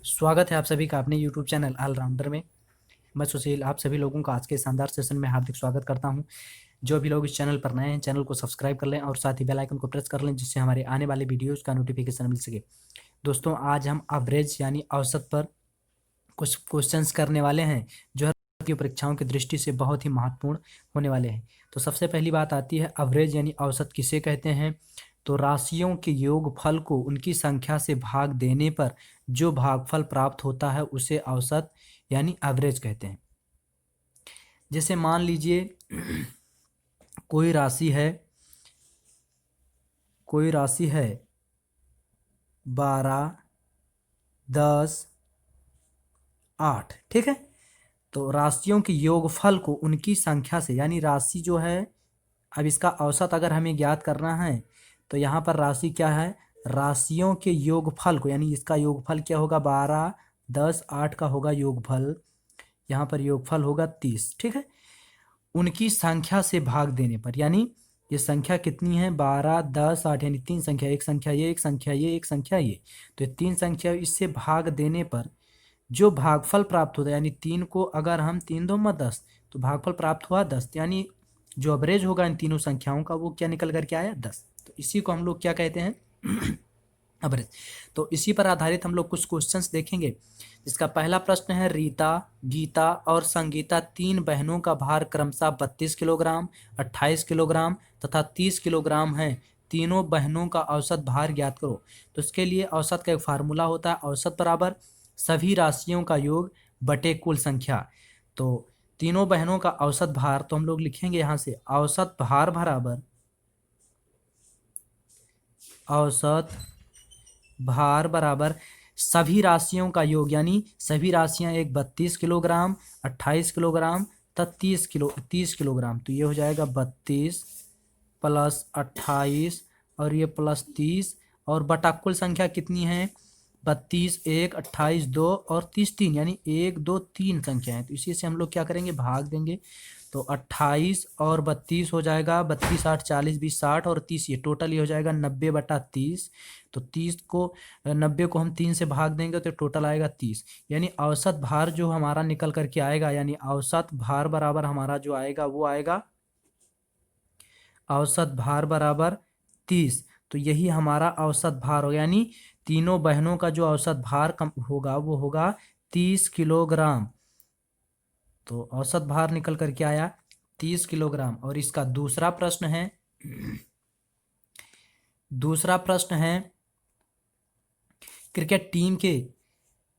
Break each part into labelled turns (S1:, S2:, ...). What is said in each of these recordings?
S1: स्वागत है आप सभी का अपने YouTube चैनल ऑलराउंडर में। मैं सुशील आप सभी लोगों का आज के शानदार सेशन में हार्दिक स्वागत करता हूं। जो भी लोग इस चैनल पर नए हैं चैनल को सब्सक्राइब कर लें और साथ ही बेल आइकन को प्रेस कर लें जिससे हमारे आने वाले वीडियोज़ का नोटिफिकेशन मिल सके। दोस्तों आज हम एवरेज यानी औसत पर कुछ क्वेश्चंस करने वाले हैं जो की परीक्षाओं की दृष्टि से बहुत ही महत्वपूर्ण होने वाले हैं। तो सबसे पहली बात आती है एवरेज यानी औसत किसे कहते हैं। तो राशियों के योगफल को उनकी संख्या से भाग देने पर जो भागफल प्राप्त होता है उसे औसत यानी एवरेज कहते हैं। जैसे मान लीजिए कोई राशि है कोई राशि है 12, 10, 8, ठीक है। तो राशियों के योगफल को उनकी संख्या से यानी राशि जो है, अब इसका औसत अगर हमें ज्ञात करना है तो यहाँ पर राशि क्या है, राशियों के योगफल को यानी इसका योगफल क्या होगा 12, 10, 8 का होगा योगफल, यहाँ पर योगफल होगा 30, ठीक है। उनकी संख्या से भाग देने पर यानी ये संख्या कितनी है 12, 10, 8 यानी तीन संख्या, एक संख्या ये, एक संख्या ये, एक संख्या ये, तो ये तीन संख्या इससे भाग देने पर जो भागफल प्राप्त होता है यानी तीन को अगर हम 3 2 10 तो भागफल प्राप्त हुआ 10, यानी जो एवरेज होगा इन तीनों संख्याओं का वो क्या निकल करके आया 10। तो इसी को हम लोग क्या कहते हैं एवरेज। तो इसी पर आधारित हम लोग कुछ क्वेश्चंस देखेंगे। इसका पहला प्रश्न है रीता, गीता और संगीता तीन बहनों का भार क्रमशः 32 किलोग्राम, 28 किलोग्राम तथा 30 किलोग्राम है। तीनों बहनों का औसत भार ज्ञात करो। तो इसके लिए औसत का एक फार्मूला होता है, औसत बराबर सभी राशियों का योग बटे कुल संख्या। तो तीनों बहनों का औसत भार तो हम लोग लिखेंगे यहाँ से औसत भार बराबर औसत भार बराबर सभी राशियों का योग यानी सभी राशियां एक 32 किलोग्राम, 28 किलोग्राम तथा 30 किलोग्राम। तो ये हो जाएगा 32 प्लस 28 और ये प्लस 30 और बटा कुल संख्या कितनी है 32, 1, 28, 2 और 30 3 यानी 1, 2, 3 संख्या है। तो इसी से हम लोग क्या करेंगे भाग देंगे। तो 28 और 32 हो जाएगा 32, 8, 40, 20, 60 और 30 ये टोटल ये हो जाएगा 90/30। तो 90 को हम 3 से भाग देंगे तो टोटल आएगा 30, यानी औसत भार जो हमारा निकल करके आएगा यानी औसत भार बराबर हमारा जो आएगा वो आएगा औसत भार बराबर 30। तो यही हमारा औसत भार होगा यानी तीनों बहनों का जो औसत भार कम होगा वो होगा 30 किलोग्राम। तो औसत भार निकल करके आया 30 किलोग्राम। और इसका दूसरा प्रश्न है क्रिकेट टीम के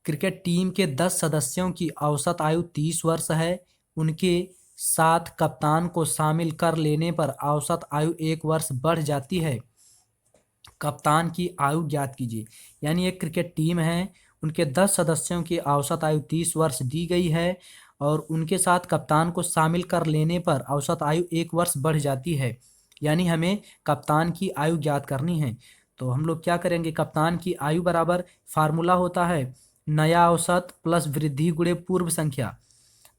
S1: क्रिकेट टीम के 10 सदस्यों की औसत आयु 30 वर्ष है। उनके साथ कप्तान को शामिल कर लेने पर औसत आयु 1 वर्ष बढ़ जाती है। कप्तान की आयु ज्ञात कीजिए। यानी एक क्रिकेट टीम है, उनके 10 सदस्यों की औसत आयु 30 वर्ष दी गई है और उनके साथ कप्तान को शामिल कर लेने पर औसत आयु 1 वर्ष बढ़ जाती है। यानी हमें कप्तान की आयु ज्ञात करनी है। तो हम लोग क्या करेंगे, कप्तान की आयु बराबर फार्मूला होता है नया औसत प्लस वृद्धि गुणे पूर्व संख्या।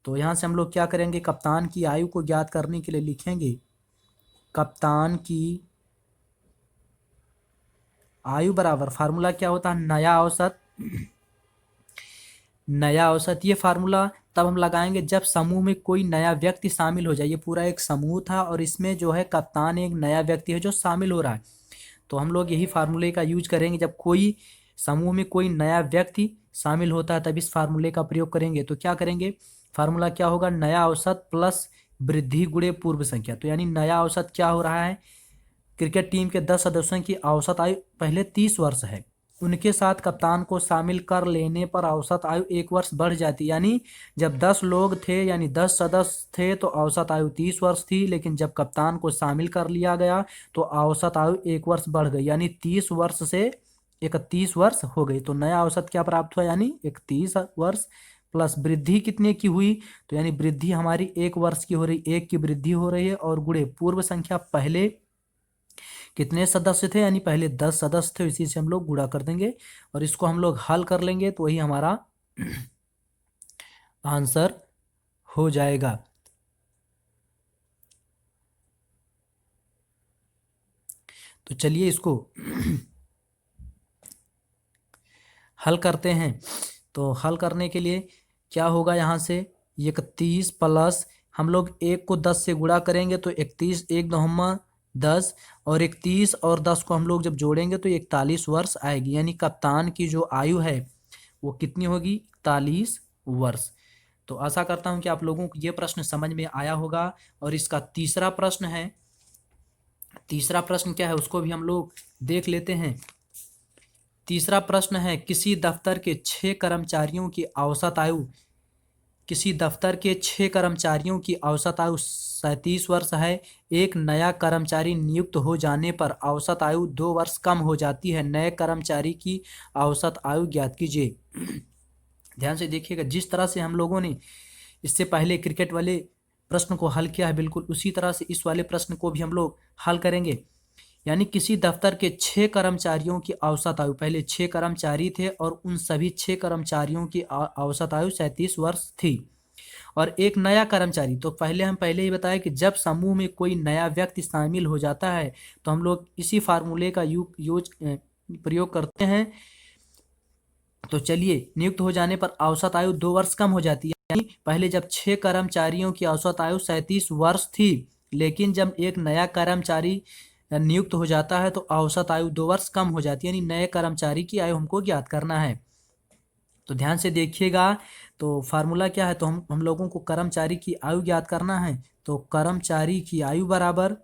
S1: तो यहाँ से हम लोग क्या करेंगे, कप्तान की आयु को ज्ञात करने के लिए लिखेंगे कप्तान की आयु बराबर फार्मूला क्या होता है नया औसत। ये फार्मूला तब हम लगाएंगे जब समूह में कोई नया व्यक्ति शामिल हो जाए। ये पूरा एक समूह था और इसमें जो है कप्तान एक नया व्यक्ति है जो शामिल हो रहा है। तो हम लोग यही फार्मूले का यूज करेंगे, जब कोई समूह में कोई नया व्यक्ति शामिल होता है तब इस फार्मूले का प्रयोग करेंगे। तो क्या करेंगे, फार्मूला क्या होगा नया औसत प्लस वृद्धि गुणे पूर्व संख्या। तो यानी नया औसत क्या हो रहा है, क्रिकेट टीम के 10 सदस्यों की औसत आयु पहले 30 वर्ष है, उनके साथ कप्तान को शामिल कर लेने पर औसत आयु 1 वर्ष बढ़ जाती। यानी जब 10 लोग थे यानी 10 सदस्य थे तो औसत आयु 30 वर्ष थी, लेकिन जब कप्तान को शामिल कर लिया गया तो औसत आयु 1 वर्ष बढ़ गई यानी 30 वर्ष से 31 वर्ष हो गई। तो नया औसत क्या प्राप्त हुआ यानी 31 वर्ष प्लस वृद्धि कितने की हुई, तो यानी वृद्धि हमारी 1 वर्ष की हो रही, 1 की वृद्धि हो रही है और गुणे पूर्व संख्या पहले कितने सदस्य थे यानी पहले 10 सदस्य थे, इसी से हम लोग गुणा कर देंगे और इसको हम लोग हल कर लेंगे तो वही हमारा आंसर हो जाएगा। तो चलिए इसको हल करते हैं। तो हल करने के लिए क्या होगा, यहाँ से 31 प्लस हम लोग 1 को 10 से गुणा करेंगे तो 31, 1 9 10, और 31 और 10 को हम लोग जब जोड़ेंगे तो 41 वर्ष आएगी। यानी कप्तान की जो आयु है वो कितनी होगी, 41 वर्ष। तो आशा करता हूं कि आप लोगों को ये प्रश्न समझ में आया होगा। और इसका तीसरा प्रश्न है, तीसरा प्रश्न क्या है उसको भी हम लोग देख लेते हैं। तीसरा प्रश्न है, किसी दफ्तर के 6 कर्मचारियों की औसत आयु, किसी दफ्तर के 6 कर्मचारियों की औसत आयु 37 वर्ष है। एक नया कर्मचारी नियुक्त हो जाने पर औसत आयु 2 वर्ष कम हो जाती है। नए कर्मचारी की औसत आयु ज्ञात कीजिए। ध्यान से देखिएगा, जिस तरह से हम लोगों ने इससे पहले क्रिकेट वाले प्रश्न को हल किया है, बिल्कुल उसी तरह से इस वाले प्रश्न को भी हम लोग हल करेंगे। यानी किसी दफ्तर के 6 कर्मचारियों की औसत आयु, पहले 6 कर्मचारी थे और उन सभी 6 कर्मचारियों की औसत आयु 37 वर्ष थी। और एक नया कर्मचारी, तो हम पहले ही बताया कि जब समूह में कोई नया व्यक्ति शामिल हो जाता है तो हम लोग इसी फार्मूले का प्रयोग करते हैं। तो चलिए, नियुक्त हो जाने पर औसत आयु 2 वर्ष कम हो जाती है। यानी पहले जब 6 कर्मचारियों की औसत आयु 37 वर्ष थी, लेकिन जब एक नया कर्मचारी नियुक्त हो जाता है तो औसत आयु 2 वर्ष कम हो जाती है। यानी नए कर्मचारी की आयु हमको ज्ञात करना है। तो ध्यान से देखिएगा, तो फार्मूला क्या है, तो हम लोगों को कर्मचारी की आयु ज्ञात करना है। तो कर्मचारी की आयु बराबर,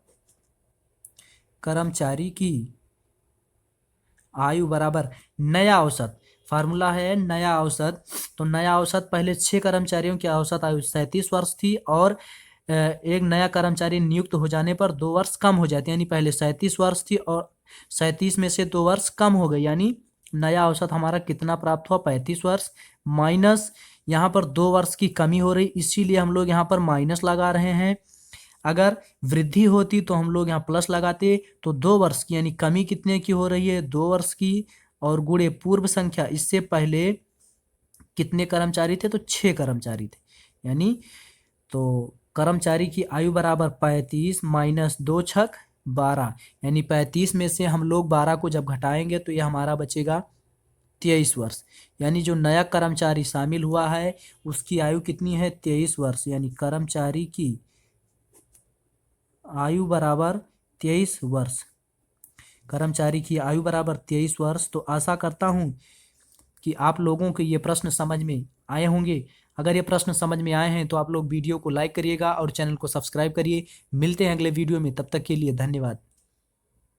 S1: कर्मचारी की आयु बराबर नया औसत, फार्मूला है नया औसत। तो नया औसत, पहले 6 कर्मचारियों की औसत आयु 37 वर्ष थी और एक नया कर्मचारी नियुक्त हो जाने पर 2 वर्ष कम हो जाती है। यानी पहले 37 वर्ष थी और 37 में से 2 वर्ष कम हो गई, यानी नया औसत हमारा कितना प्राप्त हुआ, 35 वर्ष। माइनस यहाँ पर 2 वर्ष की कमी हो रही, इसीलिए हम लोग यहाँ पर माइनस लगा रहे हैं। अगर वृद्धि होती तो हम लोग यहाँ प्लस लगाते। तो 2 वर्ष की यानी कमी कितने की हो रही है, 2 वर्ष की, और गुणे पूर्व संख्या, इससे पहले कितने कर्मचारी थे, तो 6 कर्मचारी थे। यानी तो कर्मचारी की आयु बराबर 35 माइनस 2 छक 12, यानी 35 में से हम लोग 12 को जब घटाएंगे तो ये हमारा बचेगा 23 वर्ष। यानी जो नया कर्मचारी शामिल हुआ है उसकी आयु कितनी है, 23 वर्ष। यानी कर्मचारी की आयु बराबर 23 वर्ष, कर्मचारी की आयु बराबर 23 वर्ष। तो आशा करता हूँ कि आप लोगों को ये प्रश्न समझ में आए होंगे। अगर ये प्रश्न समझ में आए हैं तो आप लोग वीडियो को लाइक करिएगा और चैनल को सब्सक्राइब करिए। मिलते हैं अगले वीडियो में, तब तक के लिए धन्यवाद।